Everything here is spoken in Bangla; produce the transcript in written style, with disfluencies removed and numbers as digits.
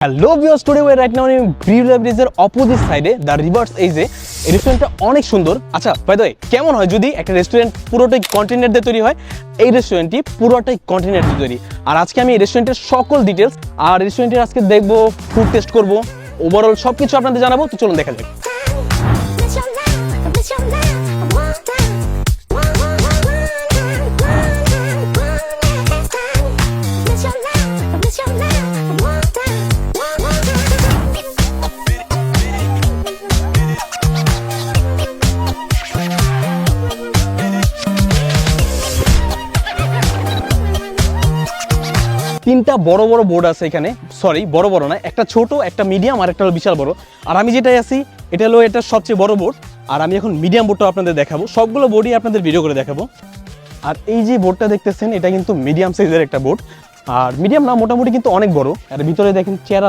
Hello viewers, today we are right now in Brivia Bridge opposite side the reverse এই যে এই রেস্টুরেন্টটা অনেক সুন্দর। আচ্ছা বাই দ্য ওয়ে, কেমন হয় যদি একটা রেস্টুরেন্ট পুরোটাই কন্টেনার দিয়ে তৈরি হয়? এই রেস্টুরেন্টটি পুরোটাই কন্টেনার দিয়ে তৈরি। আর আজকে আমি এই রেস্টুরেন্টের সকল ডিটেলস আর রেস্টুরেন্টের আজকে দেখবো, ফুড টেস্ট করবো, ওভারঅল সবকিছু আপনাদের জানাবো। তো চলুন দেখা যাক। তিনটা বড় বড় বোর্ড আছে এখানে, সরি বড় বড় না, একটা ছোট, একটা মিডিয়াম আর একটা হলো বিশাল বড়। আর আমি যেটাই আছি এটা হলো এটা সবচেয়ে বড় বোর্ড। আর আমি এখন মিডিয়াম বোর্ডটা আপনাদের দেখাবো, সবগুলো বোর্ডই আপনাদের ভিডিও করে দেখাবো। আর এই যে বোর্ডটা দেখতেছেন এটা কিন্তু মিডিয়াম সাইজের একটা বোর্ড, আর মিডিয়াম না মোটামুটি কিন্তু অনেক বড়। আর ভিতরে দেখেন চেয়ার আছে,